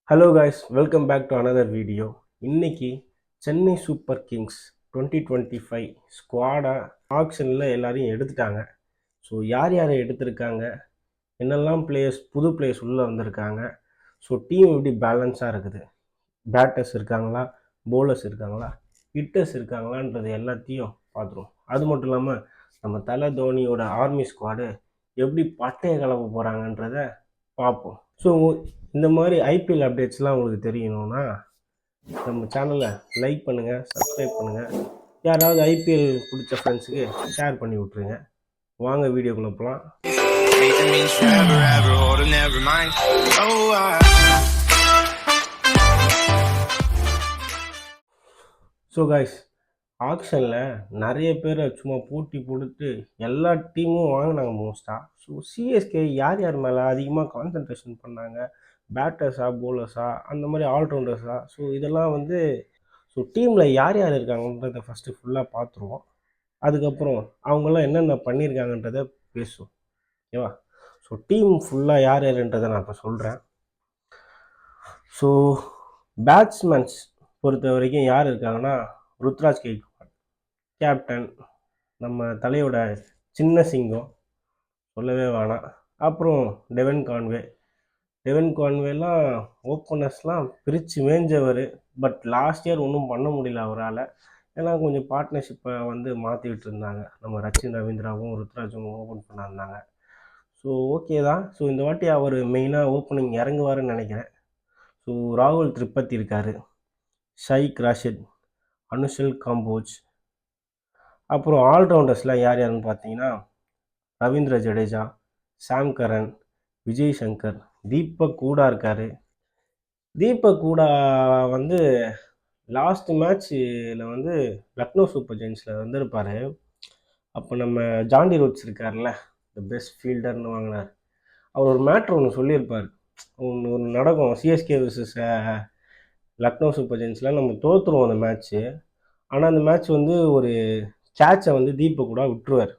Hello guys, welcome back to another video. இன்னைக்கு Chennai super Kings 2025 ஸ்குவாடா ஆக்ஷனில் எல்லாரையும் எடுத்துட்டாங்க. ஸோ யார் யாரை எடுத்திருக்காங்க, என்னெல்லாம் பிளேயர்ஸ் புது பிளேயர்ஸ் உள்ளே வந்திருக்காங்க, ஸோ டீம் எப்படி பேலன்ஸாக இருக்குது, பேட்டர்ஸ் இருக்காங்களா, போலர்ஸ் இருக்காங்களா, ஹிட்டர்ஸ் இருக்காங்களான்றது எல்லாத்தையும் பார்த்துருவோம். அது மட்டும் இல்லாமல் நம்ம தலை தோனியோட ஆர்மி ஸ்குவாடு எப்படி பட்டையை கிளம்ப போகிறாங்கன்றத பார்ப்போம். ஸோ இந்த மாதிரி ஐபிஎல் அப்டேட்ஸ்லாம் உங்களுக்கு தெரியணும்னா நம்ம சேனலை லைக் பண்ணுங்கள், சப்ஸ்கிரைப் பண்ணுங்கள், யாராவது ஐபிஎல் பிடிச்ச ஃப்ரெண்ட்ஸுக்கு ஷேர் பண்ணி விட்ருங்க. வாங்க வீடியோக்குள்ளே போகலாம். ஸோ காய்ஸ், ஆக்ஷனில் நிறைய பேர் சும்மா போட்டி போட்டுட்டு எல்லா டீமும் வாங்கினாங்க மோஸ்ட்டாக. ஸோ சிஎஸ்கே யார் யார் மேலே அதிகமாக கான்சன்ட்ரேஷன் பண்ணாங்க, பேட்டர்ஸா, போலர்ஸா, அந்த மாதிரி ஆல்ரவுண்டர்ஸா, ஸோ இதெல்லாம் வந்து ஸோ டீமில் யார் யார் இருக்காங்கன்றதை ஃபஸ்ட்டு ஃபுல்லாக பார்த்துருவோம். அதுக்கப்புறம் அவங்களாம் என்னென்ன பண்ணியிருக்காங்கன்றதை பேசுவோம், ஓகேவா? ஸோ டீம் ஃபுல்லாக யார் யாருன்றதை நான் இப்போ சொல்கிறேன். ஸோ பேட்ஸ்மேன்ஸ் பொறுத்த வரைக்கும் யார் இருக்காங்கன்னா, ருத்ராஜ் கெய்க்வாட் கேப்டன், நம்ம தலையோட சின்ன சிங்கம், சொல்லவே வேணாம். அப்புறம் டெவன் கான்வேலாம் ஓப்பனர்ஸ்லாம் பிரித்து மேய்ஞ்சவர். பட் லாஸ்ட் இயர் ஒன்றும் பண்ண முடியல அவரால். ஏன்னா கொஞ்சம் பார்ட்னர்ஷிப்பை வந்து மாற்றிக்கிட்டு இருந்தாங்க. நம்ம ரச்சின் ரவீந்திராவும் ருத்ராஜும் ஓப்பன் பண்ணியிருந்தாங்க. ஸோ ஓகே தான். ஸோ இந்த வாட்டி அவர் மெயினாக ஓப்பனிங் இறங்குவாருன்னு நினைக்கிறேன். ஸோ ராகுல் திரிபதி இருக்கார், ஷைக் ராஷித், அனுஷல் காம்போஜ். அப்புறம் ஆல்ரவுண்டர்ஸ்லாம் யார் யாருன்னு பார்த்தீங்கன்னா, ரவீந்திர ஜடேஜா, சாம் கரன், விஜய் சங்கர், தீபக் கூடா இருக்கார். தீபக் கூடா வந்து லாஸ்ட் மேட்ச்சில் வந்து லக்னோ சூப்பர் ஜெயின்ஸில் வந்திருப்பார். அப்போ நம்ம ஜாண்டி ரோட்ஸ் இருக்கார்ல, த பெஸ்ட் ஃபீல்டர்னு வாங்கினார். அவர் ஒரு மேட்ரு ஒன்று சொல்லியிருப்பார். ஒன்று நடக்கும் சிஎஸ்கே வர்சஸ் லக்னோ சூப்பர் ஜெயின்ஸில். நம்ம தோற்றுருவோம் அந்த மேட்ச்சு. ஆனால் அந்த மேட்ச் வந்து ஒரு கேட்சை வந்து தீபக் கூட விட்டுருவார்.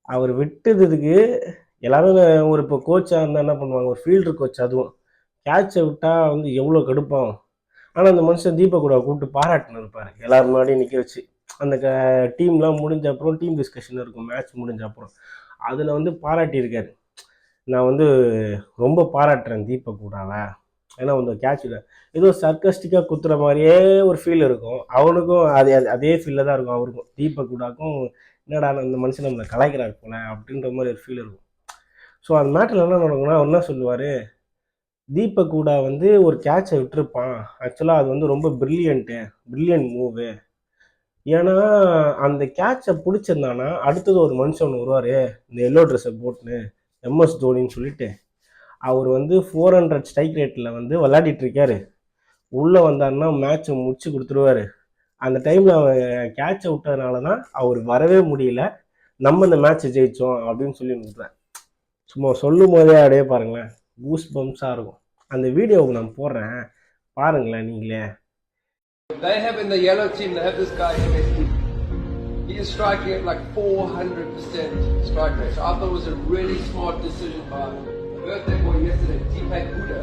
அவர் விட்டதுக்கு எல்லாரும் ஒரு இப்போ கோச்சாக இருந்தால் என்ன பண்ணுவாங்க, ஒரு ஃபீல்டர் கோச், அதுவும் கேட்சை விட்டால் வந்து எவ்வளோ கடுப்பாகும். ஆனால் அந்த மனுஷன் தீபக் கூட கூப்பிட்டு பாராட்டுன்னு இருப்பார், எல்லாரும் முன்னாடியும் நிற்க வச்சு. அந்த டீம்லாம் முடிஞ்ச அப்புறம் டீம் டிஸ்கஷன் இருக்கும் மேட்ச் முடிஞ்ச அப்புறம், அதில் வந்து பாராட்டியிருக்காரு. நான் வந்து ரொம்ப பாராட்டுறேன் தீபக் கூடாவை, ஏன்னா வந்து கேட்சில் ஏதோ சர்க்கஸ்டிக்காக குத்துற மாதிரியே ஒரு ஃபீல் இருக்கும். அவனுக்கும் அதே ஃபீலில் தான் இருக்கும். அவருக்கும் தீபக் கூடாக்கும் என்னடா இந்த மனுஷன் நம்மளை கலாய்க்கிறாரு போல அப்படின்ற மாதிரி ஒரு ஃபீல் இருக்கும். ஸோ அந்த மேட்டரில் என்ன நடக்கும்னா, அவர் என்ன சொல்லுவார், தீபக் கூடா வந்து ஒரு கேட்சை விட்டுருப்பான், ஆக்சுவலாக அது வந்து ரொம்ப பிரில்லியன்ட் மூவு. ஏன்னா அந்த கேட்சை பிடிச்சிருந்தானா அடுத்தது ஒரு மனுஷன் வருவார், இந்த எல்லோ ட்ரெஸ்ஸை போட்டுன்னு, எம்எஸ் தோனின்னு சொல்லிட்டு. அவர் வந்து 400 ஸ்ட்ரைக் ரேட்டில் வந்து விளையாடிட்டு இருக்காரு. உள்ளே வந்தாருன்னா மேட்ச்சை முடிச்சு கொடுத்துருவாரு. அந்த டைமில் அவர் கேட்சை விட்டதுனால தான் அவர் வரவே முடியல, நம்ம இந்த மேட்ச்சை ஜெயித்தோம் அப்படின்னு சொல்லி விட்டுறேன். சும்மா சொல்லும் போதே அப்படியே பாருங்களேன், பூஸ் பம்ப்ஸாக இருக்கும். அந்த வீடியோவுக்கு நான் போடுறேன், பாருங்களேன் நீங்களே. They have in the yellow team, they have this guy MSD. He is striking at like 400% strike rate. So I thought it was a really smart decision by the birthday boy yesterday, Deepak Huda.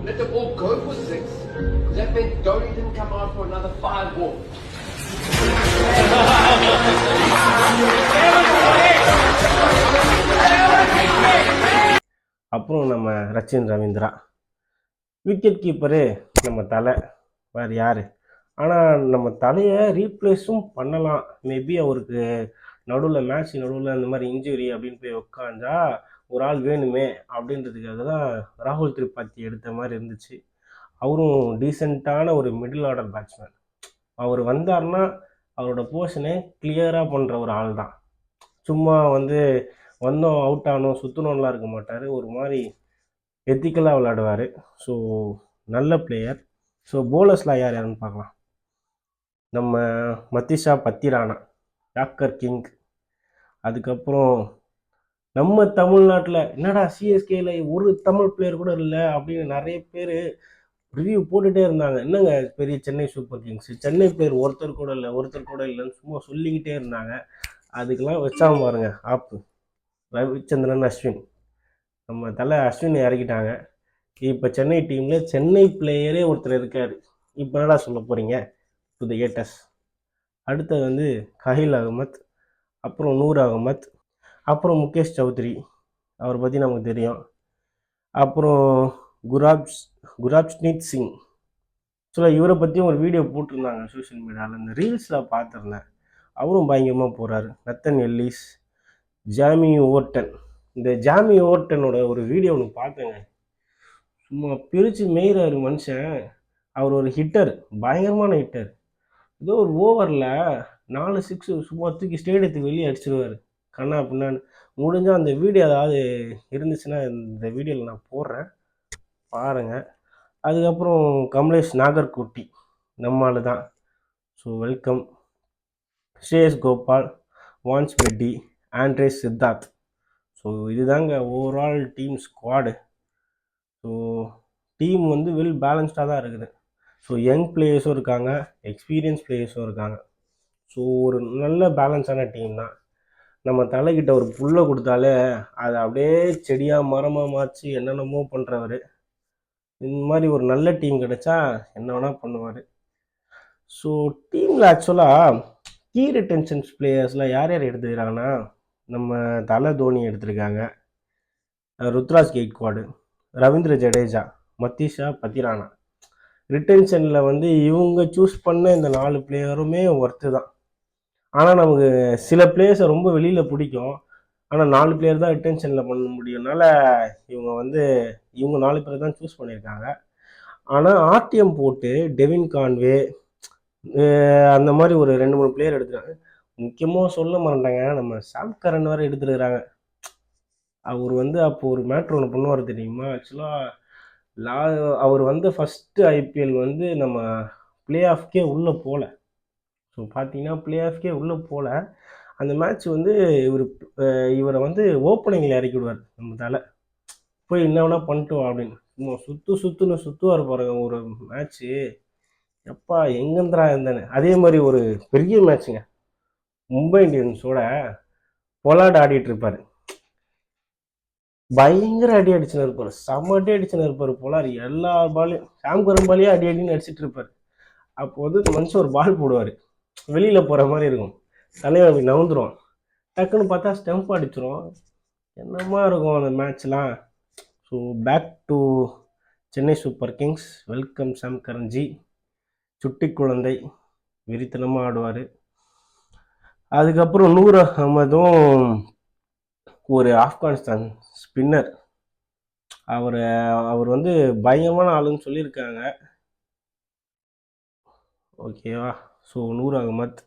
Let the ball go for 6. That meant Dhoni didn't come out for another 5 balls. அப்புறம் நம்ம Rachin Ravindra, wicket keeper நம்ம தலை, வேறு யார். ஆனால் நம்ம தலையை ரீப்ளேஸும் பண்ணலாம். மேபி அவருக்கு மேட்ச் நடுவில் அந்த மாதிரி இன்ஜுரி அப்படின்னு போய் உட்காந்தா ஒரு ஆள் வேணுமே அப்படின்றதுக்காக தான் ராகுல் திரிபாதி எடுத்த மாதிரி இருந்துச்சு. அவரும் டீசெண்டான ஒரு மிடில் ஆர்டர் பேட்ஸ்மேன். அவர் வந்தார்னா அவரோட போர்ஷனை கிளியராக பண்ணுற ஒரு ஆள் தான். சும்மா வந்து வந்தோம் அவுட் ஆனோம் சுற்றணும்லாம் இருக்க மாட்டார், ஒரு மாதிரி எத்திக்கலாக விளையாடுவார். ஸோ நல்ல பிளேயர். ஸோ போலர்ஸ்லாம் யார் யாருன்னு பார்க்கலாம். நம்ம மதிஷா பத்திரானா, யாக்கர் கிங். அதுக்கப்புறம் நம்ம தமிழ்நாட்டில் என்னடா சிஎஸ்கேல ஒரு தமிழ் பிளேயர் கூட இல்லை அப்படின்னு நிறைய பேர் ரிவ்யூ போட்டுகிட்டே இருந்தாங்க. என்னங்க பெரிய Chennai super Kings, Chennai player ஒருத்தர் கூட இல்லைன்னு சும்மா சொல்லிக்கிட்டே இருந்தாங்க. அதுக்கெல்லாம் வச்சாம பாருங்க ஆப்பு, ரவிச்சந்திரன், அஸ்வின். நம்ம தலை அஸ்வின் இறக்கிட்டாங்க. இப்போ சென்னை டீமில் சென்னை பிளேயரே ஒருத்தர் இருக்கார். இப்போ என்னடா சொல்ல போகிறீங்க டு த ஏட்டஸ். அடுத்தது வந்து கஹில் அகமத், அப்புறம் நூர் அகமத், அப்புறம் முகேஷ் சௌத்ரி, அவரை பற்றி நமக்கு தெரியும். அப்புறம் குராப்ஸ்னீத் சிங். ஸோ இவரை பற்றியும் ஒரு வீடியோ போட்டிருந்தாங்க சோஷியல் மீடியாவில், இந்த ரீல்ஸில் பார்த்துருந்தேன். அவரும் பயங்கரமாக போகிறாரு. நத்தன் எல்லிஸ், ஜாமி ஓவர்டன். இந்த ஜாமி ஓவர்டனோட ஒரு வீடியோ ஒன்று பார்த்தேங்க. சும்மா பிரித்து மேய்கிறாரு மனுஷன். அவர் ஒரு ஹிட்டர், பயங்கரமான ஹிட்டர். ஏதோ ஒரு ஓவரில் 4 6 சும்மா தூக்கி ஸ்டேடியத்துக்கு வெளியே அடிச்சிருவார். கண்ணா பின்னான்னு. முடிஞ்சால் அந்த வீடியோ ஏதாவது இருந்துச்சுன்னா இந்த வீடியோவில் நான் போடுறேன், பாருங்கள். அதுக்கப்புறம் கமலேஷ் நாகர்கோட்டி, நம்மால் தான். So welcome. ஸ்ரேயஸ் கோபால், வான்ஸ் பெட்டி, ஆண்ட்ரேஸ் சித்தார்த். ஸோ இதுதாங்க overall team squad. So team வந்து வெல் பேலன்ஸ்டாக தான் இருக்குது. ஸோ யங் பிளேயர்ஸும் இருக்காங்க, எக்ஸ்பீரியன்ஸ் பிளேயர்ஸும் இருக்காங்க. ஸோ ஒரு நல்ல பேலன்ஸான டீம் தான். நம்ம தலைக்கிட்ட ஒரு புல்லை கொடுத்தாலே அதை அப்படியே செடியாக மரமாக மாற்றி என்னென்னமோ பண்ணுறவர். இந்த மாதிரி ஒரு நல்ல டீம் கிடைச்சா என்ன வேணால் பண்ணுவார். ஸோ டீமில் ஆக்சுவலாக கீ ரிட்டென்ஷன்ஸ் பிளேயர்ஸில் யார் யார் எடுத்துக்கிறாங்கன்னா, நம்ம தலை தோனி எடுத்திருக்காங்க, ருத்ராஜ் கெய்க்வாடு, ரவீந்திர ஜடேஜா, மத்தீஷா பத்திரானா. ரிட்டென்ஷனில் வந்து இவங்க சூஸ் பண்ண இந்த 4 பிளேயருமே ஒர்த்து தான். ஆனால் நமக்கு சில பிளேயர்ஸை ரொம்ப வெளியில் பிடிக்கும், ஆனால் 4 பிளேயர் தான் ரிட்டென்ஷனில் பண்ண முடியும்னால இவங்க 4 பேர் தான் சூஸ் பண்ணியிருக்காங்க. ஆனால் ஆர்டிஎம் போட்டு டெவின் கான்வே அந்த மாதிரி ஒரு 2-3 பிளேயர் எடுத்துருக்காங்க. முக்கியமாக சொல்ல மாட்டாங்க, நம்ம சாம் கரன் வேறு எடுத்துருக்கிறாங்க. அவர் வந்து அப்போ ஒரு மேட்ரு ஒன்று பண்ணுவார் தெரியுமா? ஆக்சுவலாக அவர் வந்து ஃபஸ்ட்டு ஐபிஎல் வந்து நம்ம பிளே ஆஃப்கே உள்ளே போகல. ஸோ பார்த்தீங்கன்னா பிளே ஆஃப்கே உள்ளே போகல. அந்த மேட்ச் வந்து இவரை வந்து ஓப்பனிங்கில் இறக்கி விடுவார். நம்ம தலை போய் என்ன வேணா பண்ணிட்டு வா அப்படின்னு. சுற்றுவார் பாருங்க ஒரு மேட்ச்சு. எப்பா எங்கேந்திரா இருந்தேன்னு. அதே மாதிரி ஒரு பெரிய மேட்ச்சுங்க, மும்பை இந்தியன்ஸோட பொலாட் ஆடிட்டு இருப்பார். பயங்கர அடி அடிச்சுன்னு இருப்பார், செம்ம அடி அடிச்சுன்னு இருப்பார் பொலார். எல்லா பாலையும் சாம் கரன் பாலையும் அடி அடின்னு அடிச்சுட்டு இருப்பார். அப்போ வந்து மனுஷன் ஒரு பால் போடுவார், வெளியில் போகிற மாதிரி இருக்கும், தலைவர் அப்படி நவுந்துடும், டக்குன்னு பார்த்தா ஸ்டெம்ப் அடிச்சிடும். என்னமா இருக்கும் அந்த மேட்ச்லாம். So back to Chennai super kings. Welcome Sam கரன்ஜி. சுட்டி குழந்தை, வெறித்தனமாக ஆடுவார். அதுக்கப்புறம் நூர் அகமதும் ஒரு ஆப்கானிஸ்தான் ஸ்பின்னர். அவர் வந்து பயங்கரமான ஆளுன்னு சொல்லியிருக்காங்க. ஓகேவா? ஸோ நூர் அகமத்.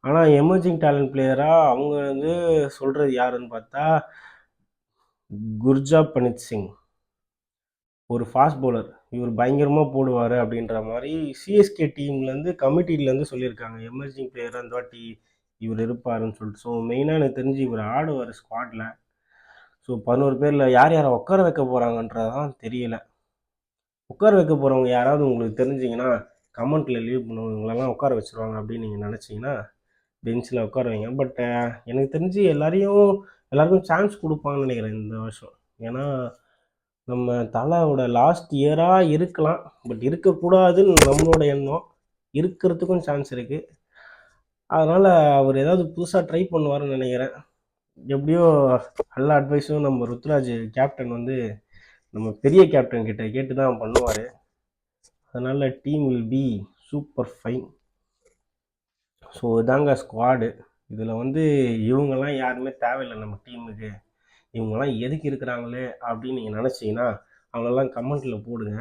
ஆனால் எமர்ஜிங் டேலண்ட் பிளேயராக அவங்க வந்து சொல்கிறது யாருன்னு பார்த்தா குர்ஜாப்ரீத் சிங், ஒரு ஃபாஸ்ட் பவுலர். இவர் பயங்கரமாக போடுவார் அப்படின்ற மாதிரி சிஎஸ்கே டீம்லேருந்து கமிட்டிலேருந்து சொல்லியிருக்காங்க. எமர்ஜிங் பிளேயராக இந்த வாட்டி இவர் இருப்பாருன்னு சொல்லிட்டு. ஸோ மெயினாக எனக்கு தெரிஞ்சு இவர் ஆடுவார் ஸ்குவாடில். ஸோ 11 பேரில் யார் யாரை உட்கார வைக்க போகிறாங்கன்றதான் தெரியல. உட்கார வைக்க போகிறவங்க யாராவது உங்களுக்கு தெரிஞ்சிங்கன்னா கமெண்ட்டில் லீவ் பண்ணுவோம். இவங்களெல்லாம் உட்கார வச்சுருவாங்க அப்படின்னு நீங்கள் நினச்சிங்கன்னா பெஞ்சில் உட்கார வைங்க. பட் எனக்கு தெரிஞ்சு எல்லாருக்கும் சான்ஸ் கொடுப்பாங்கன்னு நினைக்கிறேன் இந்த வருஷம். ஏன்னா நம்ம தலையோட லாஸ்ட் இயராக இருக்கலாம், பட் இருக்கக்கூடாதுன்னு நம்மளோட எண்ணம். இருக்கிறதுக்கும் சான்ஸ் இருக்குது. அதனால் அவர் ஏதாவது புதுசாக ட்ரை பண்ணுவார்னு நினைக்கிறேன். எப்படியோ எல்லா அட்வைஸும் நம்ம ருத்ராஜ் கேப்டன் வந்து நம்ம பெரிய கேப்டன் கிட்ட கேட்டு தான் பண்ணுவார். அதனால் team will be super fine. So இதாங்க ஸ்குவாடு. இதில் வந்து இவங்கெல்லாம் யாருமே தேவையில்லை நம்ம டீமுக்கு. இவங்கெல்லாம் எதுக்கு இருக்கிறாங்களே அப்படின்னு நீங்கள் நினச்சிங்கன்னா அவங்களெல்லாம் கமெண்ட்டில் போடுங்க,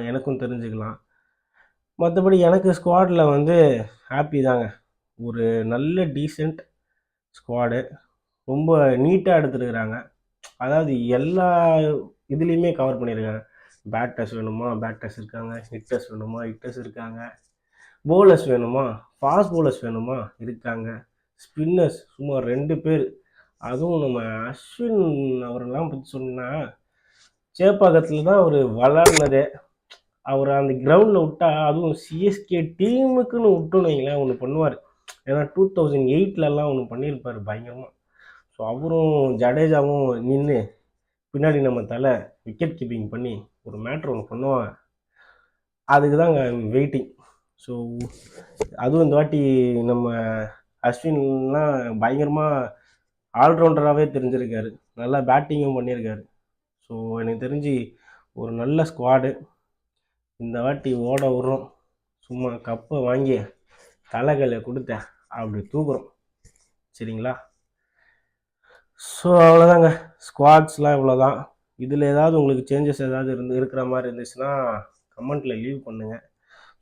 எனக்கும் தெரிஞ்சுக்கலாம். மற்றபடி எனக்கு ஸ்குவாடில் வந்து ஹாப்பி தாங்க. ஒரு நல்ல டீசெண்ட் ஸ்குவாடு, ரொம்ப நீட்டாக எடுத்துருக்குறாங்க. அதாவது எல்லா இதுலேயுமே கவர் பண்ணியிருக்காங்க. பேட்டர்ஸ் வேணுமா பேட்டர்ஸ் இருக்காங்க, ஹிட்டர்ஸ் வேணுமா ஹிட்டர்ஸ் இருக்காங்க, போலர்ஸ் வேணுமா ஃபாஸ்ட் போலர்ஸ் வேணுமா இருக்காங்க, ஸ்பின்னர்ஸ் சும்மா 2 பேர். அதுவும் நம்ம அஸ்வின் அவரெல்லாம் பற்றி சொன்னால் சேப்பாக்கத்தில் தான் அவர் விளாட்னதே. அவர் அந்த கிரவுண்டில் விட்டா, அதுவும் சிஎஸ்கே டீமுக்குன்னு விட்டோன்னு வைங்களேன் ஒன்று பண்ணுவார். ஏன்னா 2008லலாம் ஒன்று பண்ணியிருப்பார் பயங்கரமாக. ஸோ அவரும் ஜடேஜாவும் நின்று பின்னாடி நம்ம தலை விக்கெட் கீப்பிங் பண்ணி ஒரு மேட்ரு ஒன்று பண்ணுவாங்க. அதுக்கு தாங்க வெயிட்டிங். ஸோ அதுவும் இந்த வாட்டி நம்ம அஸ்வின்லாம் பயங்கரமாக ஆல்ரவுண்டராகவே தெரிஞ்சிருக்காரு. நல்லா பேட்டிங்கும் பண்ணியிருக்காரு. ஸோ எனக்கு தெரிஞ்சு ஒரு நல்ல ஸ்குவாடு இந்த வாட்டி ஓட விட்றோம். சும்மா கப்பை வாங்கி தலைகளை கொடுத்த அப்படி தூக்குறோம். சரிங்களா? ஸோ அவ்வளோதாங்க. ஸ்குவாட்ஸ்லாம் இவ்வளோதான். இதில் ஏதாவது உங்களுக்கு சேஞ்சஸ் ஏதாவது இருக்கிற மாதிரி இருந்துச்சுன்னா கமெண்ட்டில் லீவ் பண்ணுங்கள்.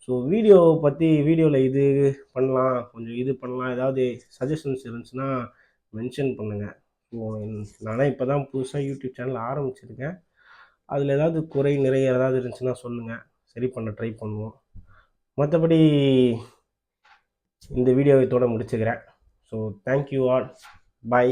ஸோ வீடியோவில் இது பண்ணலாம், கொஞ்சம் இது பண்ணலாம், ஏதாவது சஜஷன்ஸ் இருந்துச்சுன்னா மென்ஷன் பண்ணுங்கள். ஸோ நானே இப்போ தான் புதுசாக யூடியூப் சேனல் ஆரம்பிச்சிருக்கேன். அதில் ஏதாவது குறை நிறைய ஏதாவது இருந்துச்சுன்னா சொல்லுங்கள், சரி பண்ண ட்ரை பண்ணுவோம். மற்றபடி இந்த வீடியோவை இதோட முடிச்சுக்கிறேன். So thank you all, by.